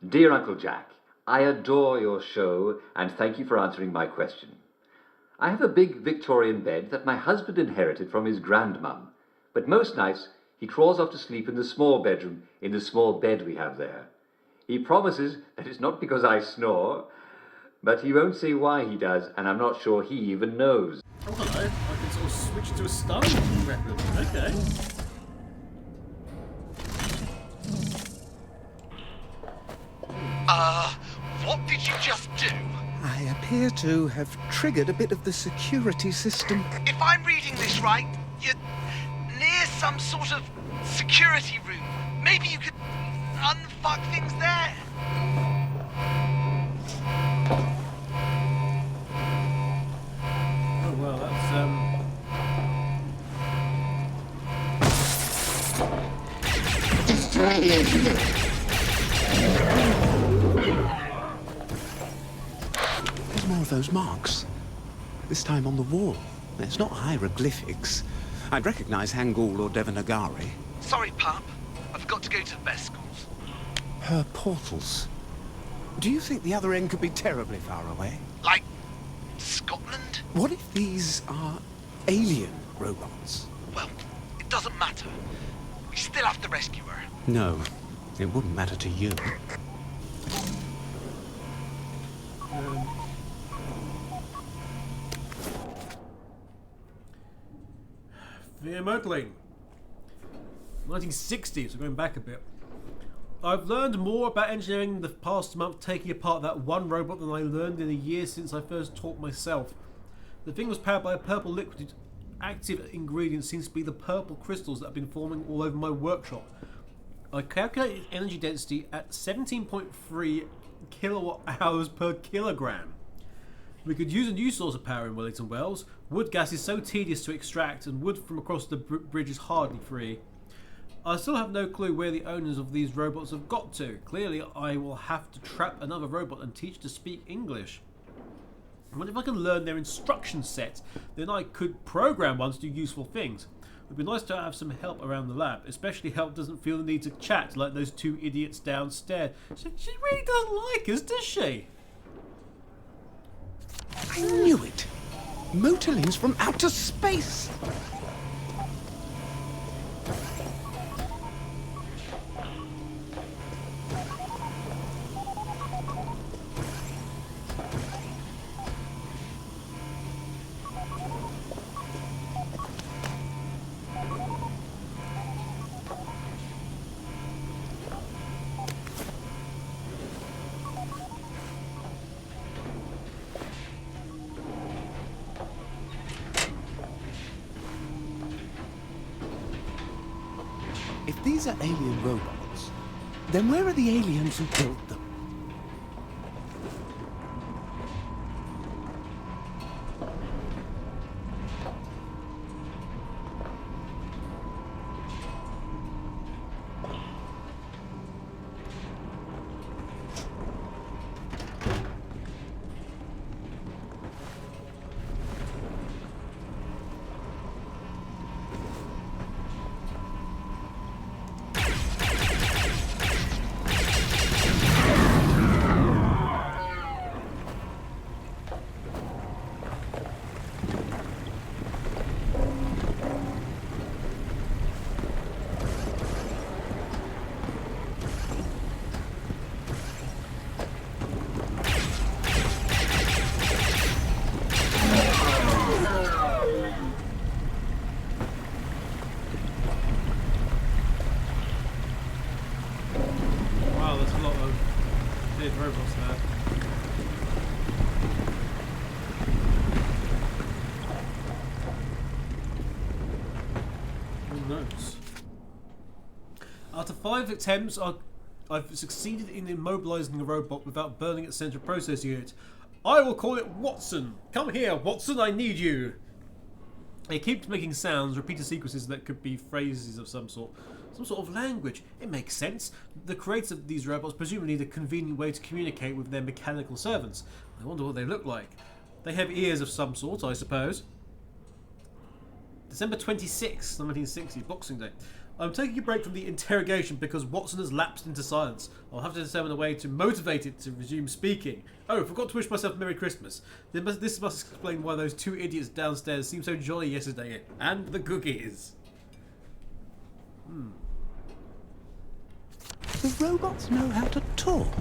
Dear Uncle Jack, I adore your show and thank you for answering my question. I have a big Victorian bed that my husband inherited from his grandmum, but most nights he crawls off to sleep in the small bedroom in the small bed we have there. He promises that it's not because I snore, but he won't say why he does, and I'm not sure he even knows. Oh, hello. I can sort of switch to a stun weapon. Okay. What did you just do? I appear to have triggered a bit of the security system. If I'm reading this right, you're near some sort of security room. Maybe you could unfuck things there. Oh, well, that's, There's more of those marks. This time on the wall. It's not hieroglyphics. I'd recognize Hangul or Devanagari. Sorry, pup. I've got to go to Veskals. Her portals. Do you think the other end could be terribly far away? Like Scotland? What if these are alien robots? Well, it doesn't matter. We still have to rescue her. No, it wouldn't matter to you. Modeling. 1960s, so going back a bit. I've learned more about engineering in the past month taking apart that one robot than I learned in the year since I first taught myself. The thing was powered by a purple liquid. Active ingredient seems to be the purple crystals that have been forming all over my workshop. I calculated energy density at 17.3 kilowatt hours per kilogram. We could use a new source of power in Wellington Wells. Wood gas is so tedious to extract, and wood from across the bridge is hardly free. I still have no clue where the owners of these robots have got to. Clearly, I will have to trap another robot and teach to speak English. I wonder if I can learn their instruction set, then I could program one to do useful things. It would be nice to have some help around the lab, especially help doesn't feel the need to chat like those two idiots downstairs. She really doesn't like us, does she? I knew it! Motorlings from outer space! If these are alien robots, then where are the aliens who built them? Wow, there's a lot of big robots there. Who knows? After 5 attempts, I've succeeded in immobilizing the robot without burning its central processing unit. I will call it Watson. Come here, Watson, I need you. It keeps making sounds, repeated sequences that could be phrases of some sort of language. It makes sense. The creators of these robots presumably need a convenient way to communicate with their mechanical servants. I wonder what they look like. They have ears of some sort, I suppose. December 26, 1960, Boxing Day. I'm taking a break from the interrogation because Watson has lapsed into silence. I'll have to determine a way to motivate it to resume speaking. Oh, I forgot to wish myself Merry Christmas. This must explain why those two idiots downstairs seemed so jolly yesterday. And the cookies. The robots know how to talk.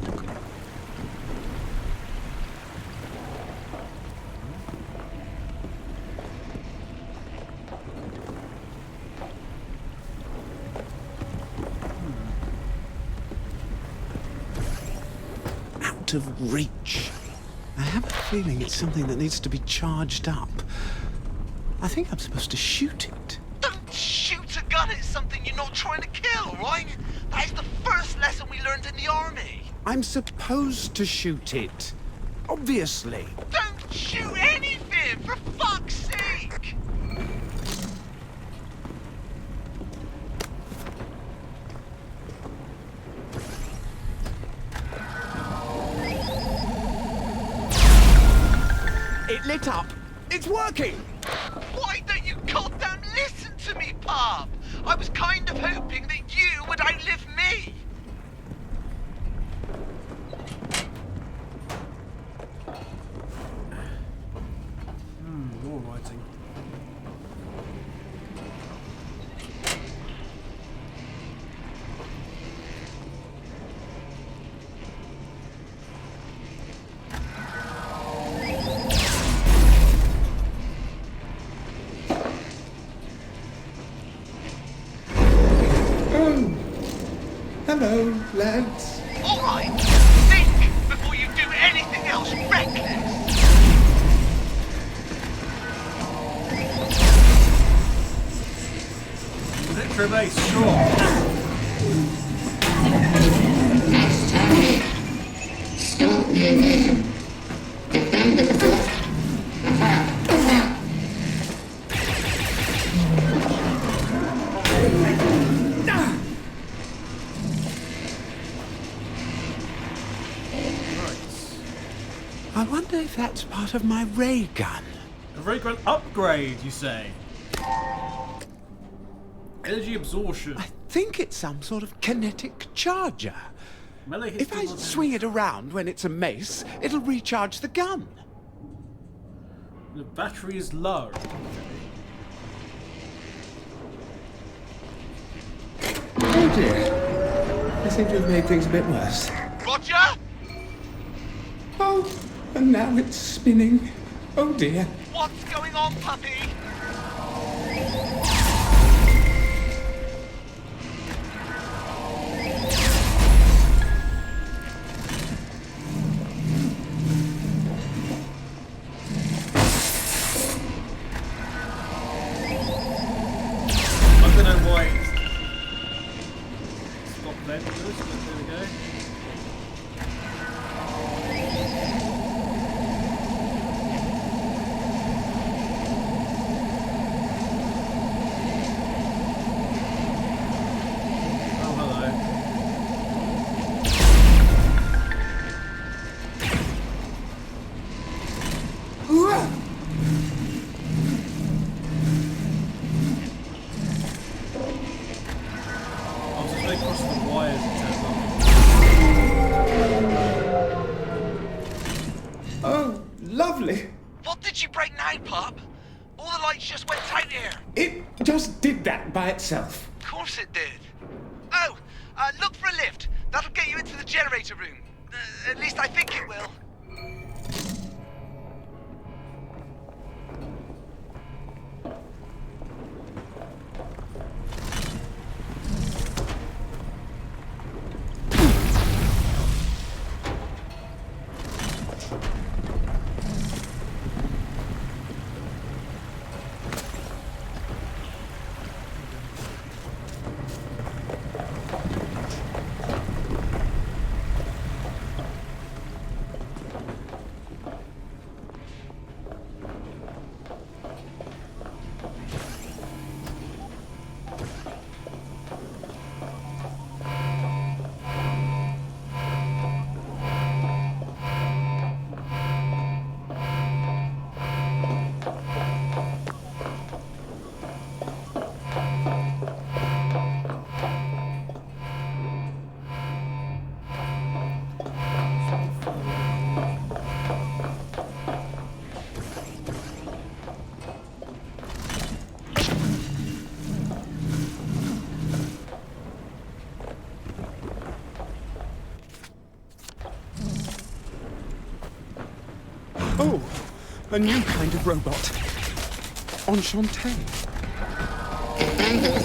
Out of reach. I have a feeling it's something that needs to be charged up. I think I'm supposed to shoot it. Don't shoot a gun at something you're not trying to kill, alright? That is the first lesson we learned in the army. I'm supposed to shoot it. Obviously. Don't shoot anything, for fuck's sake! It lit up. It's working. Why don't you goddamn listen to me, Pop? I was kind of hoping that you would outlive me. More writing. Hello, lads. All right, think before you do anything else reckless. Victor base, sure. Stop moving. Defend the fort. I wonder if that's part of my ray gun. A ray gun upgrade, you say? Energy absorption. I think it's some sort of kinetic charger. Melee hits If I people- swing it around when it's a mace, it'll recharge the gun. The battery is low. Oh dear. I seem to have made things a bit worse. Roger? Oh, and now it's spinning. Oh dear. What's going on, puppy? I don't know why it's... Stop then, but there we go. Oh, hello. I was just going to cross the wires and turn Oh, lovely. What did you break now, pup? All the lights just went out here. It just did that by itself. Of course it did. Oh, look for a lift. That'll get you into the generator room. At least I think it will. Oh, a new kind of robot. Enchanté. Dude.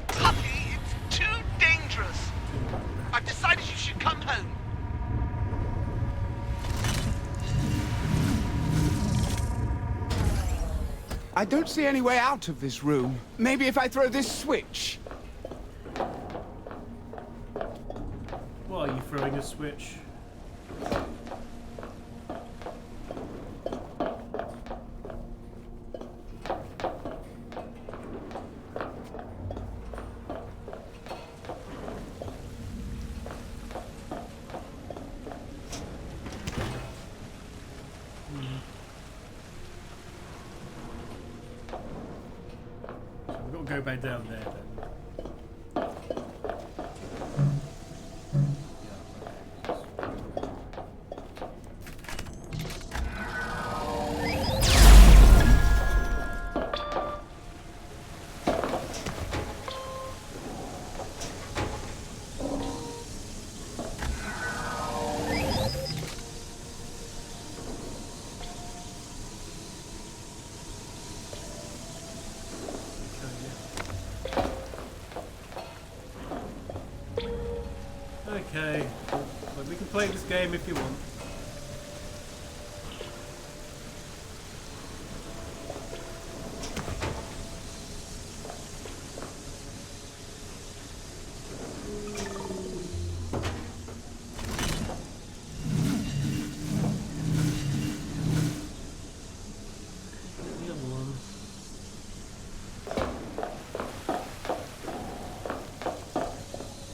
Puppy, it's too dangerous. I've decided you should come home. I don't see any way out of this room. Maybe if I throw this switch. Why are you throwing a switch? So we've got to go back down there then. Okay, well, we can play this game if you want. The other one.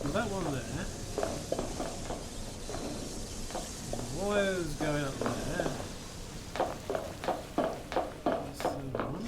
Well, that one there. Wires going up there. That's the one.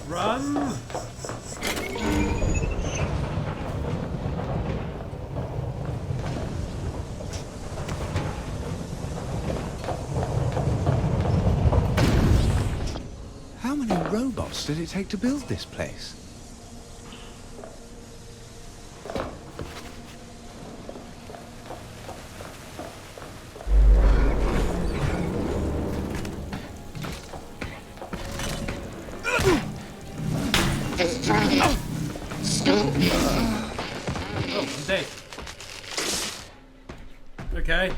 Run! How many robots did it take to build this place? Destroy. Stop. Oh, I'm dead. Okay.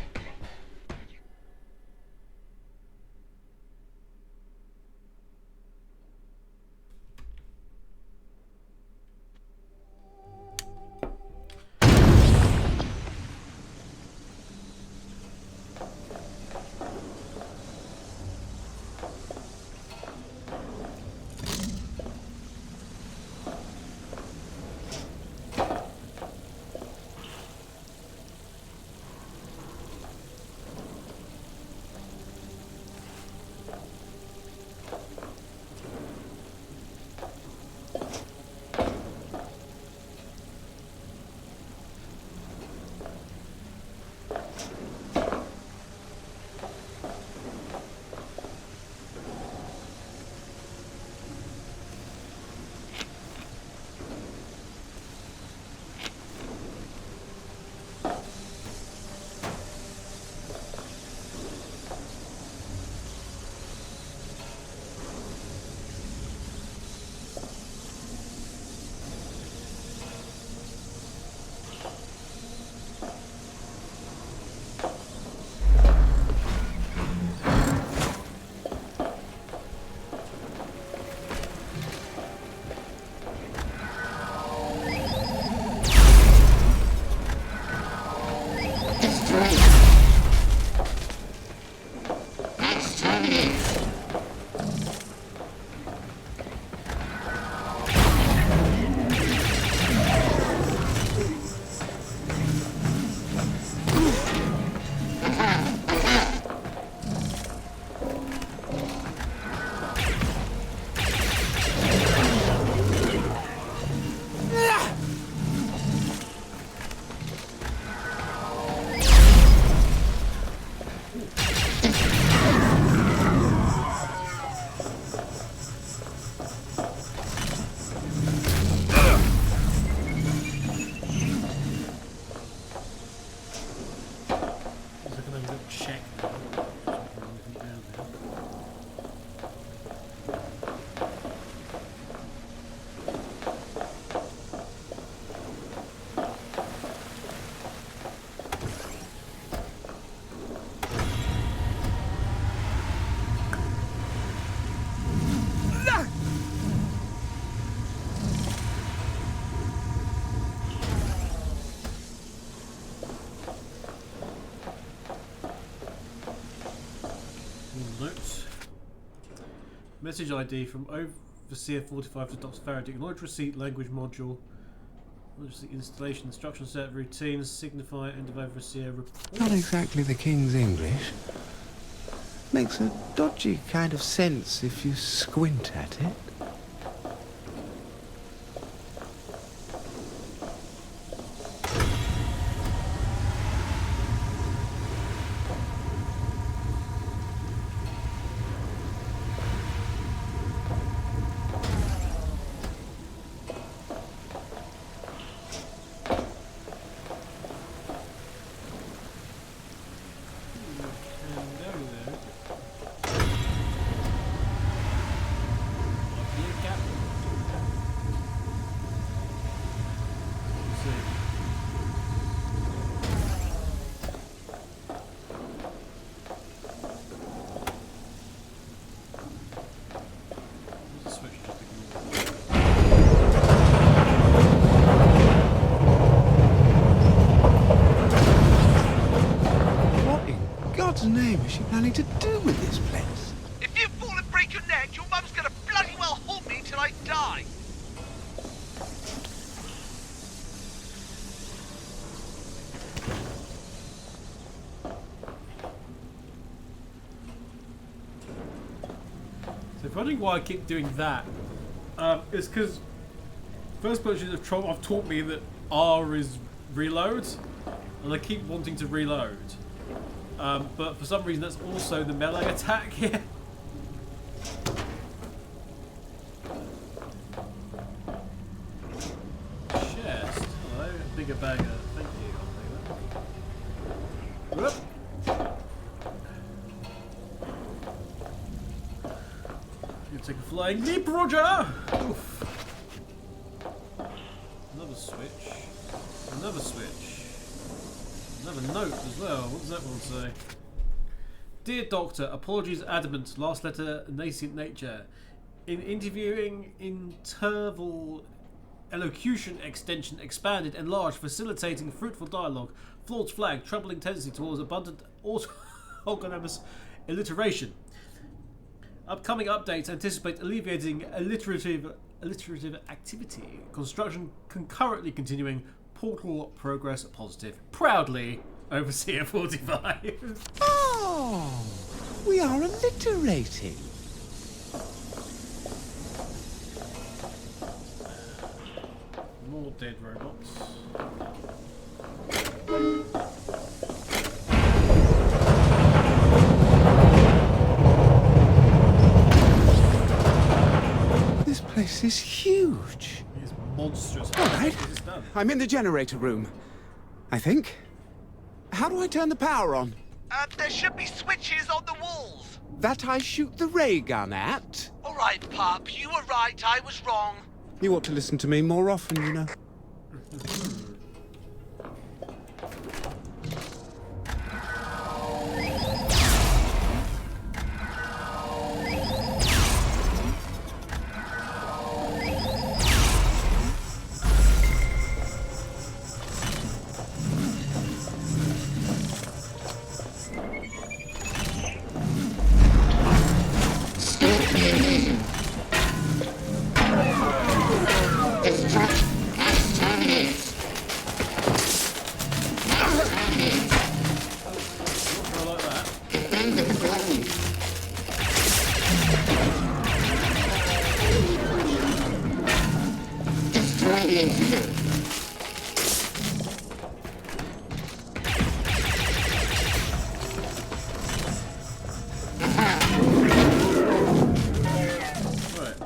Message ID from Overseer 45 to Dr. Faraday. Acknowledge receipt, language module. Acknowledge the installation, instruction set, routines, signify, end of Overseer report. Not exactly the King's English. Makes a dodgy kind of sense if you squint at it. What in God's name is she planning to do with this place? If you fall and break your neck, your mum's gonna bloody well haunt me till I die. So if wondering why I keep doing that, it's because first person have taught me that R is reload, and I keep wanting to reload. But for some reason that's also the melee attack here. Chest. Hello, bigger bagger. Thank you. I'll take that. Whoop. You take a flying leap, Roger! Oof. Another switch. Another switch. Another note as well. What does that one say? Dear Doctor, apologies adamant. Last letter, nascent nature. In interviewing interval elocution extension expanded, enlarged, facilitating fruitful dialogue. Flawed flag, troubling tendency towards abundant autonomous alliteration. Upcoming updates anticipate alleviating alliterative activity. Construction concurrently continuing. Portal progress positive. Proudly, Overseer 45. Oh, we are alliterating. More dead robots. This place is huge. It's monstrous. All right. What is done? I'm in the generator room. I think. How do I turn the power on? There should be switches on the walls. That I shoot the ray gun at? All right, pup, you were right, I was wrong. You ought to listen to me more often, you know.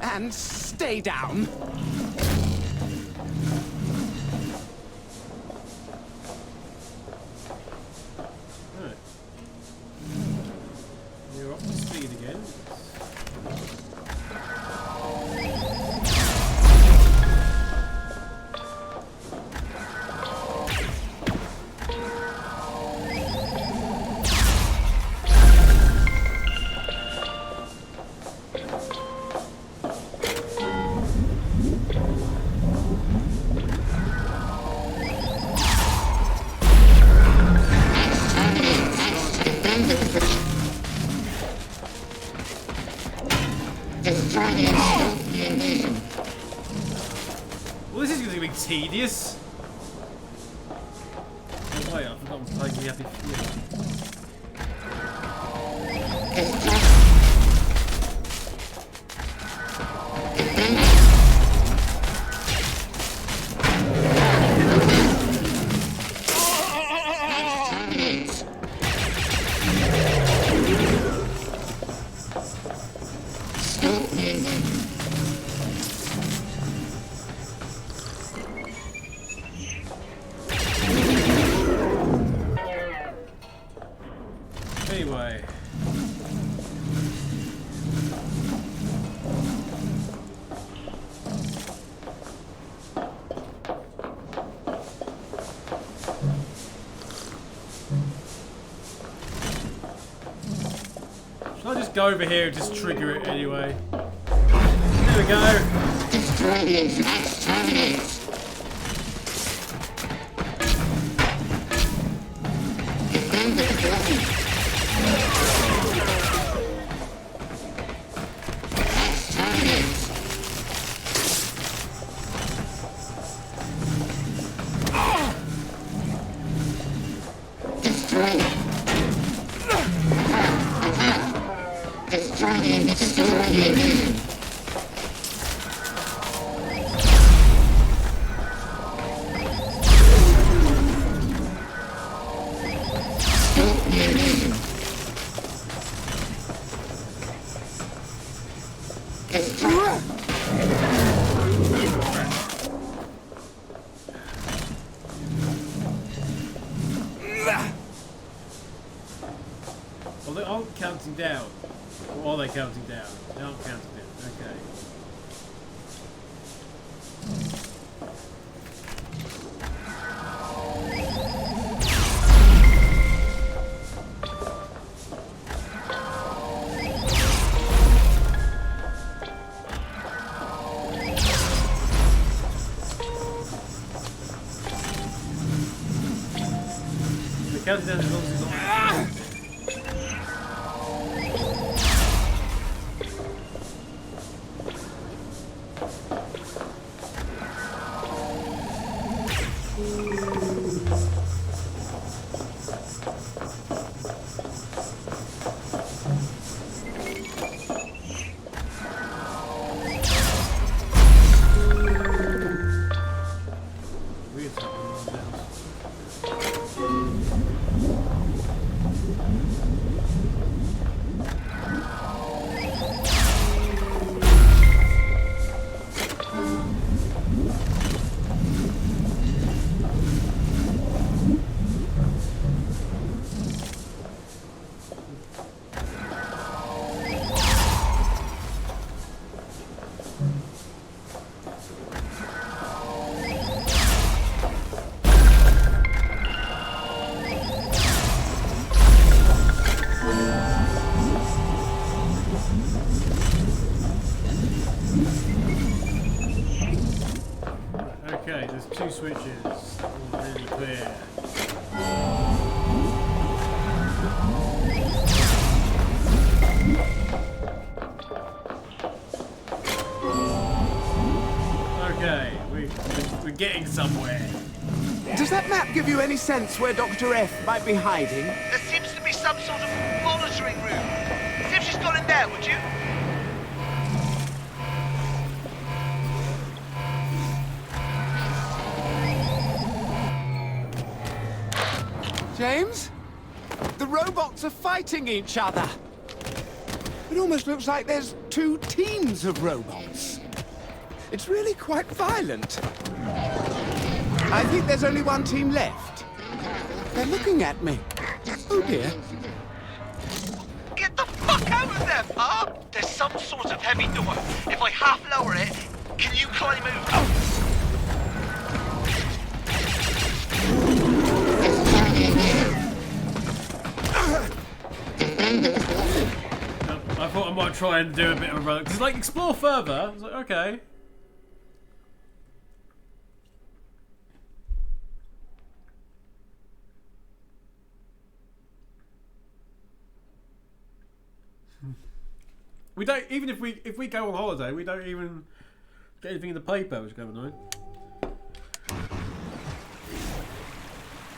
And stay down. Right. You're up to speed again. Destroying Scorpion Vision. Well, this is going to be tedious. Oh, wait, I forgot I'm playing the Happy Few. Anyway. Should I just go over here and just trigger it anyway? There we go. Destroying Max Terminus. Defend the building. Max Terminus. Destroy. Destroying Scorpion Vision. Well, they aren't counting down. Or are they counting down? They aren't counting down. Okay. They're counting down as long as it's not. Weird something on this. Okay, there's two switches. All really clear. Okay, we're getting somewhere. Does that map give you any sense where Dr. F might be hiding? There seems to be some sort of monitoring room. See if she's gone in there, would you? James? The robots are fighting each other. It almost looks like there's two teams of robots. It's really quite violent. I think there's only one team left. They're looking at me. Oh dear. Get the fuck out of there, Pa! There's some sort of heavy door. If I half lower it, can you climb over? I thought I might try and do a bit of a run. Because, like, explore further. I was like, okay. We don't even if we go on holiday, we don't even get anything in the paper, which is kind of annoying.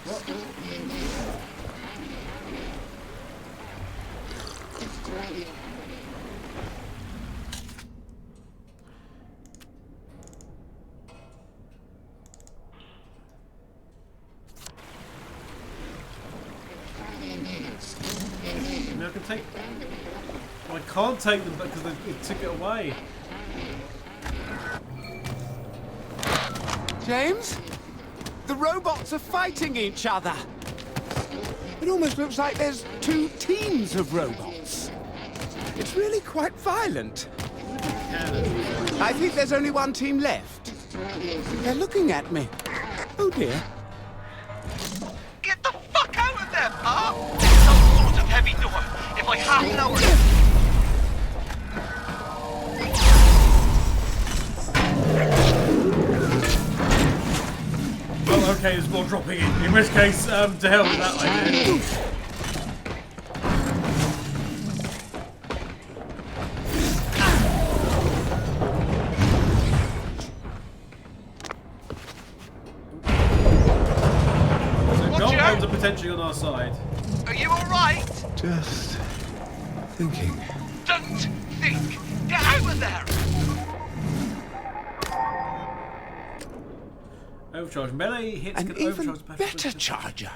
What? Now I can take. Well, I can't take them because they took it away. James? The robots are fighting each other. It almost looks like there's two teams of robots. It's really quite violent. I think there's only one team left. They're looking at me. Oh dear. Get the fuck out of there, pal! There's some sort of heavy door. If I half an hour... Oh, okay, there's more dropping in which case, to hell with that idea. So gold bombs are potentially on our side. Are you alright? Just thinking. Don't think! Get out of there! Overcharge. Melee hits An can even overcharge better charger.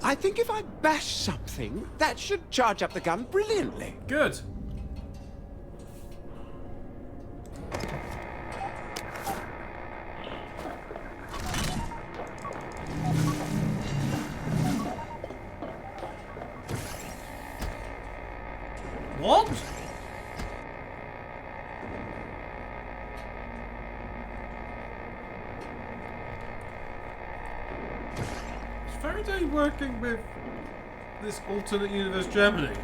I think if I bash something, that should charge up the gun brilliantly. Good. What? Is Faraday working with this alternate universe Germany?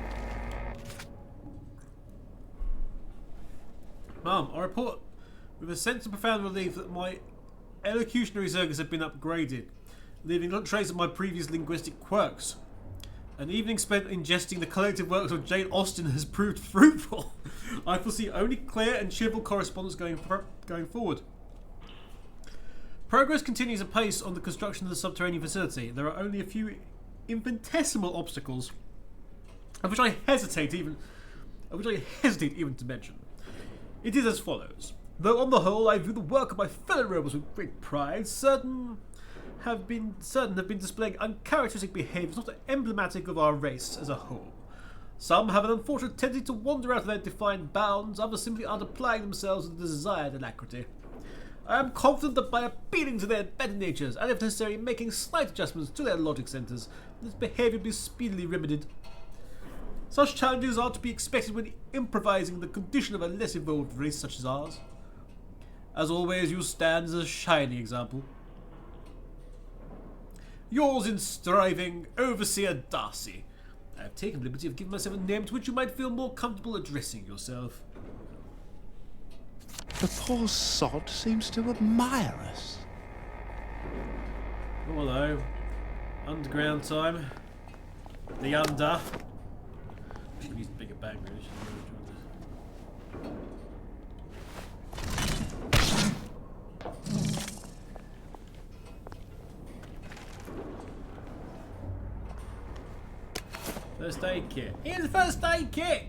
Mum, I report with a sense of profound relief that my elocutionary circuits have been upgraded, leaving no trace of my previous linguistic quirks. An evening spent ingesting the collective works of Jane Austen has proved fruitful. I foresee only clear and cheerful correspondence going forward. Progress continues apace on the construction of the subterranean facility. There are only a few infinitesimal obstacles, of which I hesitate even to mention. It is as follows. Though on the whole I view the work of my fellow robots with great pride, certain have been displaying uncharacteristic behaviours not emblematic of our race as a whole. Some have an unfortunate tendency to wander out of their defined bounds, others simply aren't applying themselves with the desired alacrity. I am confident that by appealing to their better natures, and if necessary making slight adjustments to their logic centres, this behaviour will be speedily remedied. Such challenges are to be expected when improvising the condition of a less evolved race such as ours. As always, you stand as a shining example. Yours in striving, Overseer Darcy. I have taken the liberty of giving myself a name to which you might feel more comfortable addressing yourself. The poor sod seems to admire us. Oh, hello. Underground time. The Under. Should use a bigger bag, really. First aid kit. Here's the first aid kit!